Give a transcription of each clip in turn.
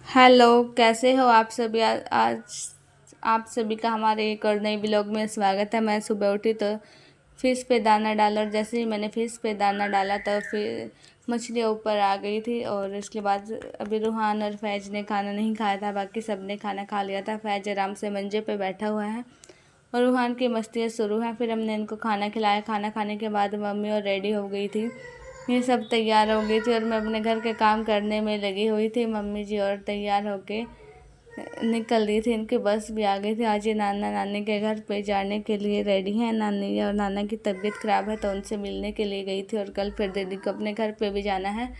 Hello, कैसे हो आप सभी? आज आप सभी का हमारे एक और नई ब्लॉग में स्वागत है। मैं सुबह उठी तो फिश पे दाना डाला, और जैसे ही मैंने फिश पे दाना डाला तो फिर मछलियाँ ऊपर आ गई थी। और इसके बाद अभी रूहान और फैज ने खाना नहीं खाया था, बाकी सब ने खाना खा लिया था। फैज आराम से मंजे पे बैठा हुआ है और रूहान की मस्तियाँ शुरू हैं। फिर हमने इनको खाना खिलाया। खाना खाने के बाद मम्मी और रेडी हो गई थी, ये सब तैयार हो गई थी और मैं अपने घर के काम करने में लगी हुई थी। मम्मी जी और तैयार होके निकल रही थी, इनकी बस भी आ गई थी। आज ये नाना नानी के घर पे जाने के लिए रेडी हैं। नानी और नाना की तबीयत ख़राब है तो उनसे मिलने के लिए गई थी, और कल फिर दीदी को अपने घर पे भी जाना है।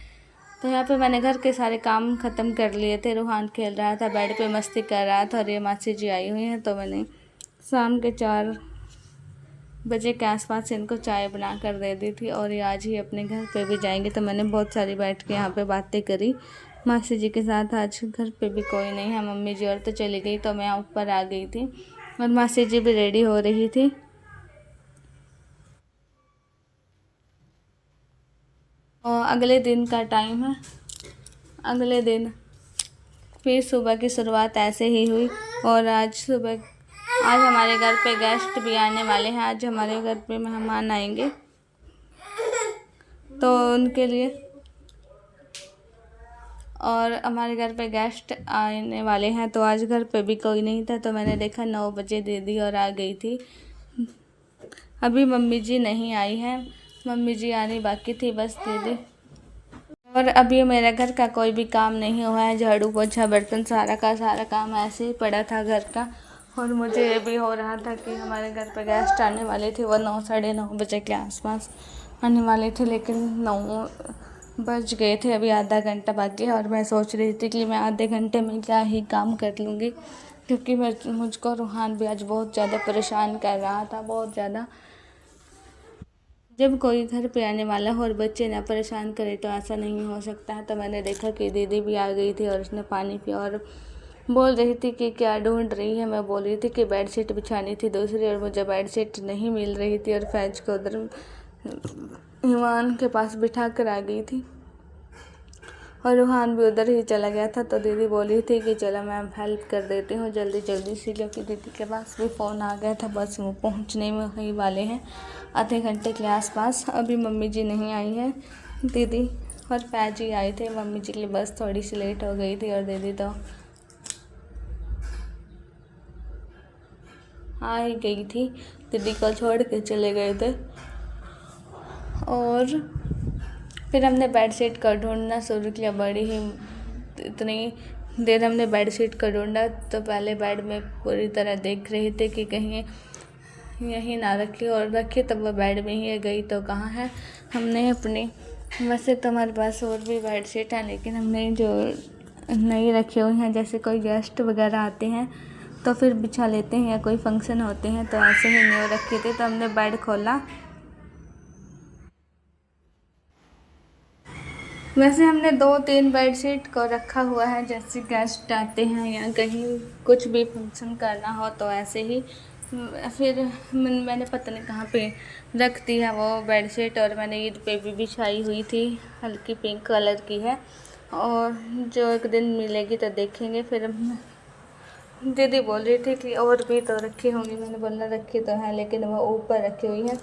तो यहाँ पे मैंने घर के सारे काम ख़त्म कर लिए थे। रूहान खेल रहा था, बेड पे मस्ती कर रहा था, और ये मासी जी आई हुई हैं तो मैंने शाम के 4 बजे के आसपास इनको चाय बना कर दे दी थी। और ये आज ही अपने घर पे भी जाएंगे तो मैंने बहुत सारी बैठ के यहाँ पे बातें करी मासी जी के साथ। आज घर पे भी कोई नहीं है, मम्मी जी और तो चली गई तो मैं ऊपर आ गई थी और मासी जी भी रेडी हो रही थी। और अगले दिन का टाइम है। अगले दिन फिर सुबह की शुरुआत ऐसे ही हुई। और आज हमारे घर पे गेस्ट भी आने वाले हैं। आज हमारे घर पे मेहमान आएंगे तो उनके लिए, और हमारे घर पे गेस्ट आने वाले हैं तो आज घर पे भी कोई नहीं था तो मैंने देखा 9 बजे दीदी और आ गई थी। अभी मम्मी जी नहीं आई हैं, मम्मी जी आनी बाकी थी बस दीदी। और अभी मेरा घर का कोई भी काम नहीं हुआ है। झाड़ू पोछा बर्तन सारा का सारा काम ऐसे ही पड़ा था घर का। और मुझे ये भी हो रहा था कि हमारे घर पे गेस्ट आने वाले थे, वो 9 साढ़े 9 बजे के आसपास आने वाले थे, लेकिन 9 बज गए थे। अभी आधा घंटा बाकी है और मैं सोच रही थी कि मैं आधे घंटे में क्या ही काम कर लूँगी, क्योंकि मुझको रूहान भी आज बहुत ज़्यादा परेशान कर रहा था, बहुत ज़्यादा। जब कोई घर पे आने वाला हो और बच्चे ना परेशान करे तो ऐसा नहीं हो सकता है। तो मैंने देखा कि दीदी भी आ गई थी और उसने पानी पिया और बोल रही थी कि क्या ढूंढ रही है। मैं बोल रही थी कि बेडशीट बिछानी थी दूसरी, और मुझे बेडशीट नहीं मिल रही थी। और फैज को उधर ईमान के पास बिठा कर आ गई थी और रूहान भी उधर ही चला गया था। तो दीदी बोली थी कि चलो मैं हेल्प कर देती हूँ जल्दी जल्दी से, क्योंकि दीदी के पास भी फ़ोन आ गया था। बस वो पहुँचने में ही वाले हैं आधे घंटे के आसपास। अभी मम्मी जी नहीं आई है, दीदी और फैज ही आए थे। मम्मी जी की बस थोड़ी सी लेट हो गई थी और दीदी तो आ ही गई थी, दीदी को छोड़ के चले गए थे। और फिर हमने बेडशीट का ढूंढना शुरू किया। बड़ी ही इतनी देर हमने बेडशीट का ढूंढा तो पहले बेड में पूरी तरह देख रही थी कि कहीं यहीं ना रखी, और रखी तब वह बेड में ही गई तो कहाँ है। हमने अपनी, वैसे तो हमारे पास और भी बेडशीट हैं लेकिन हमने जो नहीं रखे हुए हैं, जैसे कोई गेस्ट वगैरह आते हैं तो फिर बिछा लेते हैं या कोई फंक्शन होते हैं, तो ऐसे ही नहीं रखे थे। तो हमने बेड खोला। वैसे हमने 2-3 बेडशीट को रखा हुआ है, जैसे गेस्ट आते हैं या कहीं कुछ भी फंक्शन करना हो तो ऐसे ही। फिर मैंने पता नहीं कहाँ पे रख दी है वो बेडशीट, और मैंने ईद पे भी बिछाई हुई थी, हल्की पिंक कलर की है। और जो एक दिन मिलेगी तो देखेंगे। फिर दीदी बोल रही थी कि और भी तो रखी होंगी, मैंने बोला रखी तो है लेकिन वो ऊपर रखी हुई है।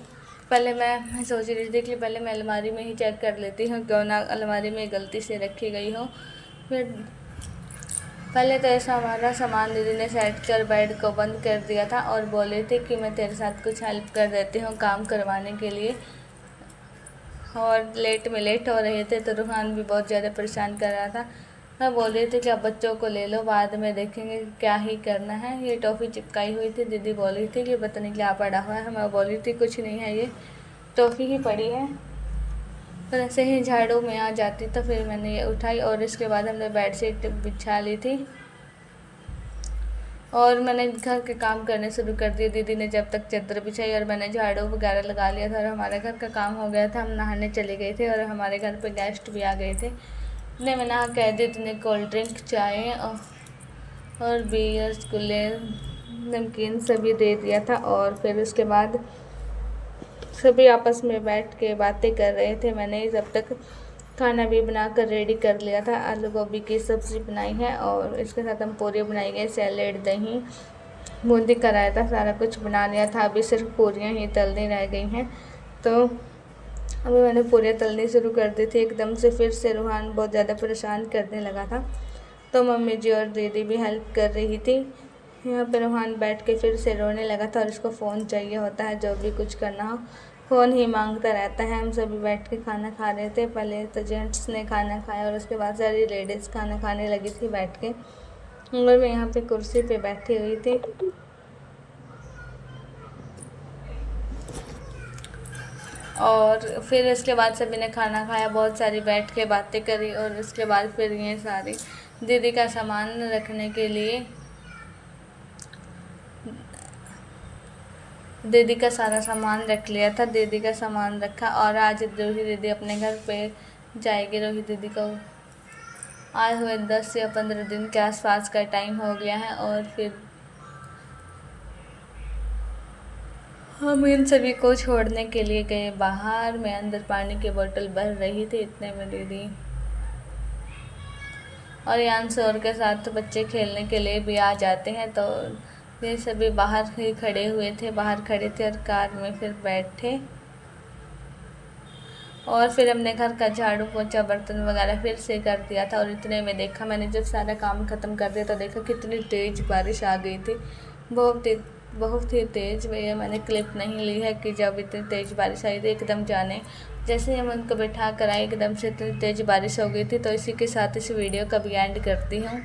पहले मैं सोच रही थी कि पहले मैं अलमारी में ही चेक कर लेती हूँ, क्यों ना अलमारी में गलती से रखी गई हो। फिर पहले तो ऐसा हमारा सामान दीदी ने सेट कर बेड को बंद कर दिया था और बोली थी कि मैं तेरे साथ कुछ हेल्प कर देती हूँ काम करवाने के लिए। और लेट हो रहे थे तो रूहान भी बहुत ज़्यादा परेशान कर रहा था। मैं बोल रही थी कि अब बच्चों को ले लो, बाद में देखेंगे क्या ही करना है। ये टॉफ़ी चिपकाई हुई थी, दीदी बोल रही थी कि पता नहीं क्या पड़ा हुआ है। मैं बोल रही थी कुछ नहीं है, ये टॉफ़ी ही पड़ी है। पर ऐसे ही झाड़ू में आ जाती तो फिर मैंने ये उठाई, और इसके बाद हमने बेडशीट बिछा ली थी और मैंने घर के काम करने शुरू कर दिए। दीदी ने जब तक चादर बिछाई और मैंने झाड़ू वगैरह लगा लिया था और हमारे घर का काम हो गया था। हम नहाने चले गए थे और हमारे घर पे गेस्ट भी आ गए थे। ने मैं नहा कह दी, तुमने कोल्ड ड्रिंक, चाय और बियर, रसगुल्ले, नमकीन सभी दे दिया था। और फिर उसके बाद सभी आपस में बैठ के बातें कर रहे थे। मैंने जब तक खाना भी बनाकर रेडी कर लिया था। आलू गोभी की सब्ज़ी बनाई है और इसके साथ हम पूरी बनाई गई, सैलेड, दही, बूंदी कराया था, सारा कुछ बना लिया था। अभी सिर्फ पूरियाँ ही तलनी रह गई हैं। तो अभी मैंने पूरियाँ तलनी शुरू कर दी थी एकदम से। फिर से रूहान बहुत ज़्यादा परेशान करने लगा था, तो मम्मी जी और दीदी भी हेल्प कर रही थी। यहाँ पे रूहान बैठ के फिर से रोने लगा था और इसको फ़ोन चाहिए होता है, जो भी कुछ करना हो फ़ोन ही मांगता रहता है। हम सभी बैठ के खाना खा रहे थे। पहले तो जेंट्स ने खाना खाया और उसके बाद सारी लेडीज़ खाना खाने लगी थी बैठ के, और मैं यहाँ पे कुर्सी पे बैठी हुई थी। और फिर इसके बाद सभी ने खाना खाया, बहुत सारी बैठ के बातें करी, और उसके बाद फिर ये सारी दीदी का सामान रखने के लिए दीदी का सारा सामान रख लिया था। दीदी का सामान रखा और आज रोही दीदी अपने घर पे जाएगी। रोही दीदी को आए हुए 10 या 15 दिन के आसपास का टाइम हो गया है। और फिर हम इन सभी को छोड़ने के लिए गए बाहर। मैं अंदर पानी की बोतल भर रही थी, इतने में दीदी और यांश और के साथ बच्चे खेलने के लिए भी आ जाते हैं। तो ये सभी बाहर ही खड़े हुए थे, बाहर खड़े थे और कार में फिर बैठे। और फिर हमने घर का झाड़ू पोछा बर्तन वगैरह फिर से कर दिया था। और इतने में देखा, मैंने जब सारा काम ख़त्म कर दिया तो देखा कितनी तेज़ बारिश आ गई थी, बहुत ही तेज़। भैया मैंने क्लिप नहीं ली है कि जब इतनी तेज़ बारिश आई थी एकदम जाने जैसे ही हम उनको बैठा कर आए एकदम से इतनी तेज़ बारिश हो गई थी। तो इसी के साथ इस वीडियो का भी एंड करती हूँ।